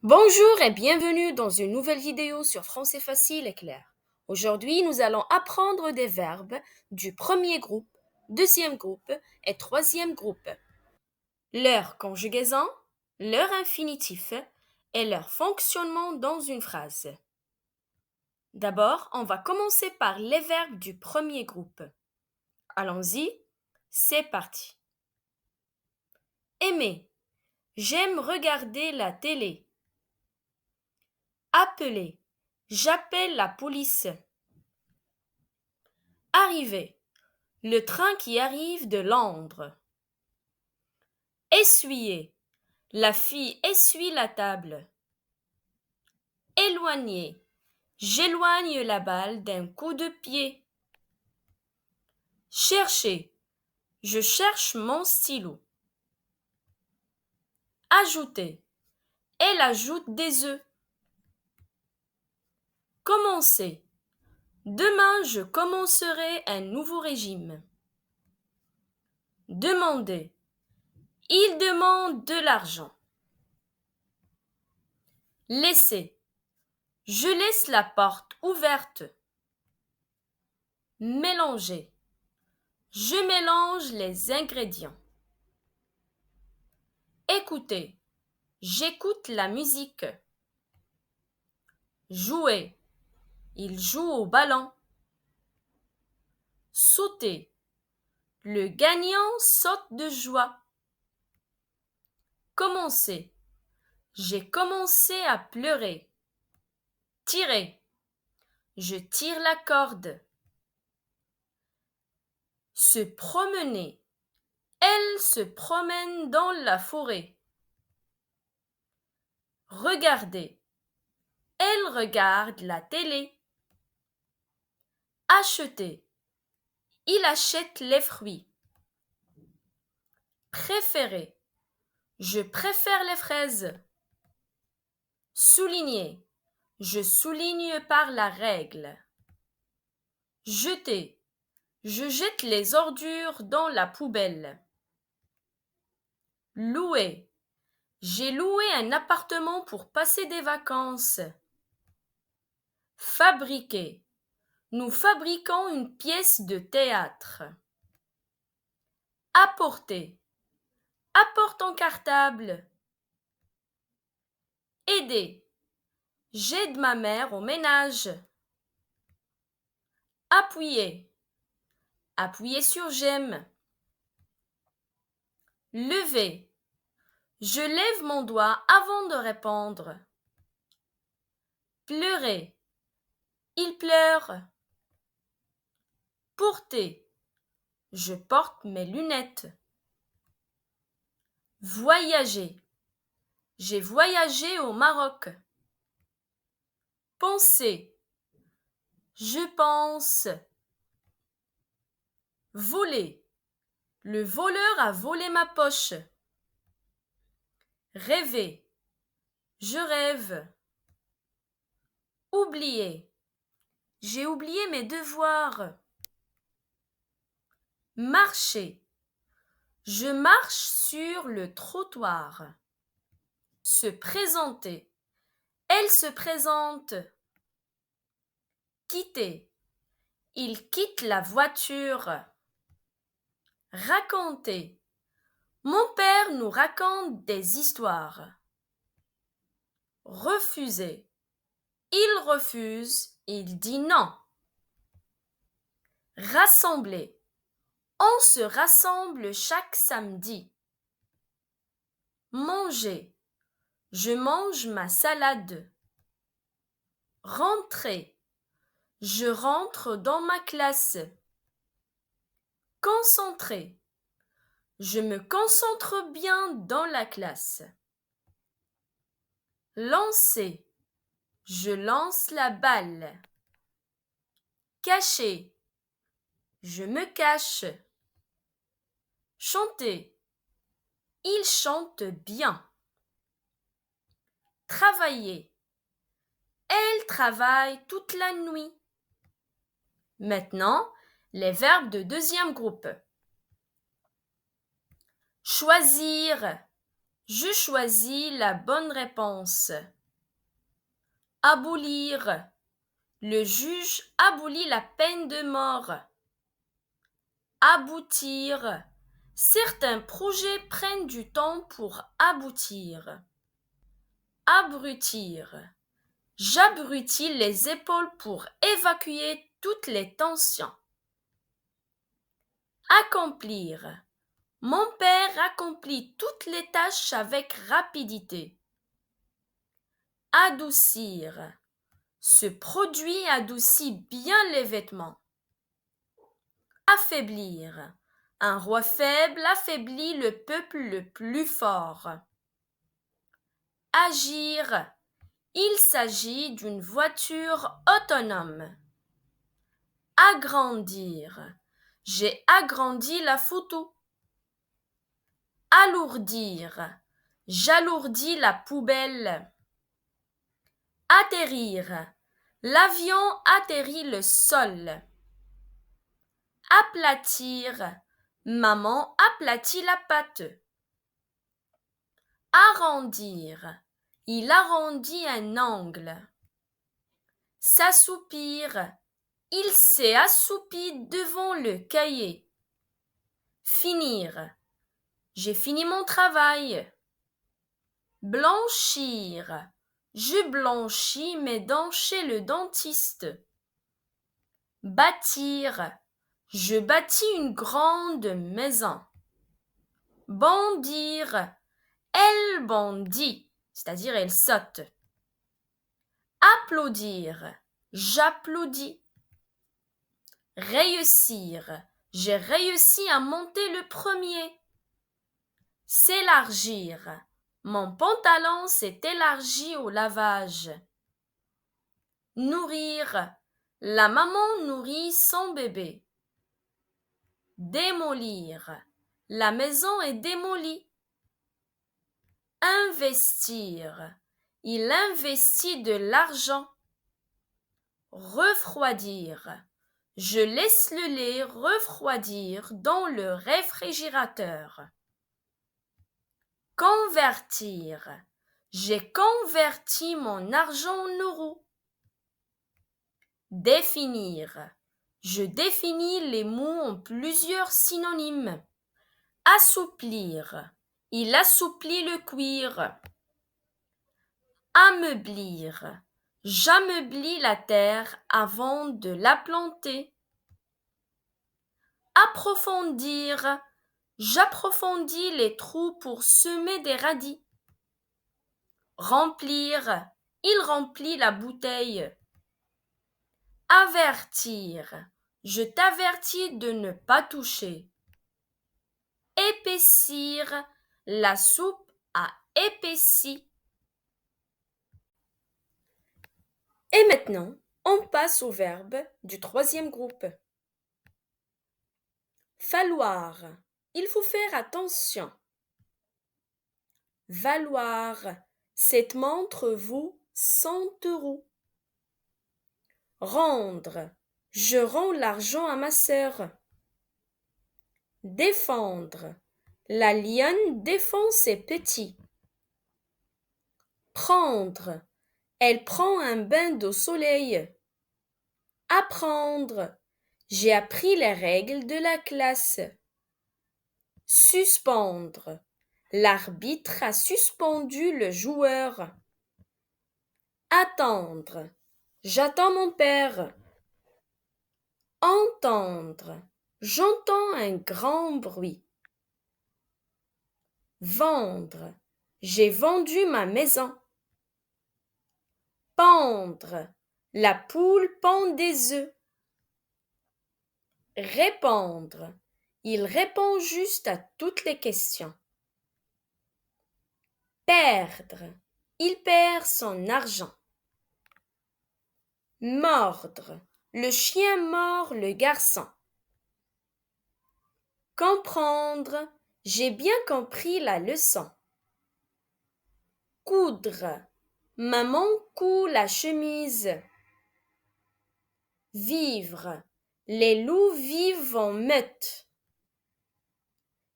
Bonjour et bienvenue dans une nouvelle vidéo sur Français facile et clair. Aujourd'hui, nous allons apprendre des verbes du premier groupe, deuxième groupe et troisième groupe. Leur conjugaison, leur infinitif et leur fonctionnement dans une phrase. D'abord, on va commencer par les verbes du premier groupe. Allons-y, c'est parti. Aimer. J'aime regarder la télé. Appeler. J'appelle la police. Arriver. Le train qui arrive de Londres. Essuyer. La fille essuie la table. Éloigner. J'éloigne la balle d'un coup de pied. Chercher. Je cherche mon stylo. Ajouter. Elle ajoute des œufs. Commencer. Demain, je commencerai un nouveau régime. Demander. Il demande de l'argent. Laisser. Je laisse la porte ouverte. Mélanger. Je mélange les ingrédients. Écouter. J'écoute la musique. Jouer. Il joue au ballon. Sauter. Le gagnant saute de joie. Commencer. J'ai commencé à pleurer. Tirer. Je tire la corde. Se promener. Elle se promène dans la forêt. Regarder. Elle regarde la télé. Acheter. Il achète les fruits. Préférer. Je préfère les fraises. Souligner. Je souligne par la règle. Jeter. Je jette les ordures dans la poubelle. Louer. J'ai loué un appartement pour passer des vacances. Fabriquer. Nous fabriquons une pièce de théâtre. Apporter. Apporte ton cartable. Aider. J'aide ma mère au ménage. Appuyer. Appuyer sur j'aime. Lever. Je lève mon doigt avant de répondre. Pleurer. Il pleure. Porter. Je porte mes lunettes. Voyager. J'ai voyagé au Maroc. Penser. Je pense. Voler. Le voleur a volé ma poche. Rêver. Je rêve. Oublier. J'ai oublié mes devoirs. Marcher. Je marche sur le trottoir. Se présenter. Elle se présente. Quitter. Il quitte la voiture. Raconter. Mon père nous raconte des histoires. Refuser. Il refuse, il dit non. Rassembler. On se rassemble chaque samedi. Manger. Je mange ma salade. Rentrer. Je rentre dans ma classe. Concentrer. Je me concentre bien dans la classe. Lancer. Je lance la balle. Cacher. Je me cache. Chanter. Il chante bien. Travailler. Elle travaille toute la nuit. Maintenant, les verbes de deuxième groupe. Choisir. Je choisis la bonne réponse. Abolir. Le juge abolit la peine de mort. Aboutir. Certains projets prennent du temps pour aboutir. Abrutir. J'abrutis les épaules pour évacuer toutes les tensions. Accomplir. Mon père accomplit toutes les tâches avec rapidité. Adoucir. Ce produit adoucit bien les vêtements. Affaiblir. Un roi faible affaiblit le peuple le plus fort. Agir. Il s'agit d'une voiture autonome. Agrandir. J'ai agrandi la photo. Alourdir. J'alourdis la poubelle. Atterrir. L'avion atterrit le sol. Aplatir. Maman aplatit la pâte. Arrondir. Il arrondit un angle. S'assoupir. Il s'est assoupi devant le cahier. Finir. J'ai fini mon travail. Blanchir. Je blanchis mes dents chez le dentiste. Bâtir. Je bâtis une grande maison. Bondir. Elle bondit, c'est-à-dire elle saute. Applaudir. J'applaudis. Réussir. J'ai réussi à monter le premier. S'élargir. Mon pantalon s'est élargi au lavage. Nourrir. La maman nourrit son bébé. Démolir. La maison est démolie. Investir. Il investit de l'argent. Refroidir. Je laisse le lait refroidir dans le réfrigérateur. Convertir. J'ai converti mon argent en euros. Définir. Je définis les mots en plusieurs synonymes. Assouplir. Il assouplit le cuir. Ameublir. J'ameublis la terre avant de la planter. Approfondir. J'approfondis les trous pour semer des radis. Remplir. Il remplit la bouteille. Avertir. Je t'avertis de ne pas toucher. Épaissir. La soupe a épaissi. Et maintenant, on passe au verbe du troisième groupe. Falloir. Il faut faire attention. Valoir. Cette montre vaut 100 euros. Rendre. Je rends l'argent à ma sœur. Défendre. La lionne défend ses petits. Prendre. Elle prend un bain d'eau soleil. Apprendre. J'ai appris les règles de la classe. Suspendre. L'arbitre a suspendu le joueur. Attendre. J'attends mon père. Entendre. J'entends un grand bruit. Vendre. J'ai vendu ma maison. Pendre. La poule pond des œufs. Répondre. Il répond juste à toutes les questions. Perdre. Il perd son argent. Mordre. Le chien mord le garçon. Comprendre. J'ai bien compris la leçon. Coudre. Maman coud la chemise. Vivre. Les loups vivent en meute.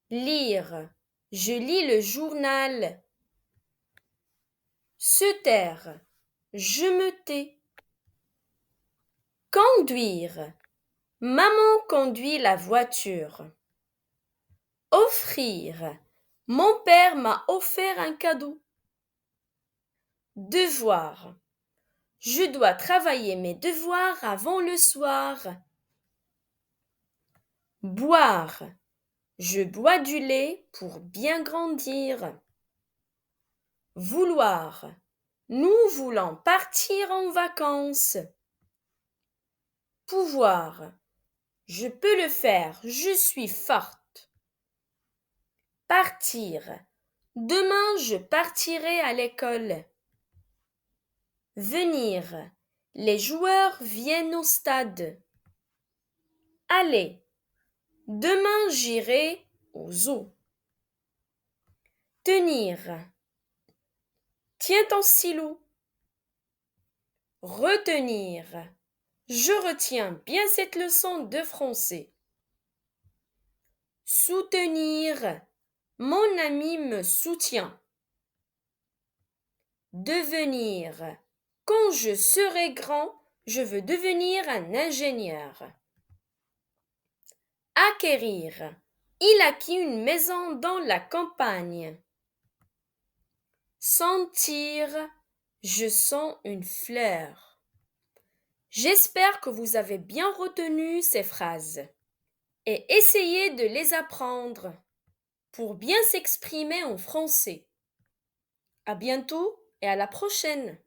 Lire. Je lis le journal. Se taire. Je me tais. Conduire. Maman conduit la voiture. Offrir. Mon père m'a offert un cadeau. Devoir. Je dois travailler mes devoirs avant le soir. Boire. Je bois du lait pour bien grandir. Vouloir. Nous voulons partir en vacances. Pouvoir. Je peux le faire, je suis forte. Partir. Demain, je partirai à l'école. Venir. Les joueurs viennent au stade. Aller. Demain, j'irai au zoo. Tenir. Tiens ton stylo. Retenir. Je retiens bien cette leçon de français. Soutenir. Mon ami me soutient. Devenir. Quand je serai grand, je veux devenir un ingénieur. Acquérir. Il acquit une maison dans la campagne. Sentir. Je sens une fleur. J'espère que vous avez bien retenu ces phrases et essayez de les apprendre pour bien s'exprimer en français. À bientôt et à la prochaine.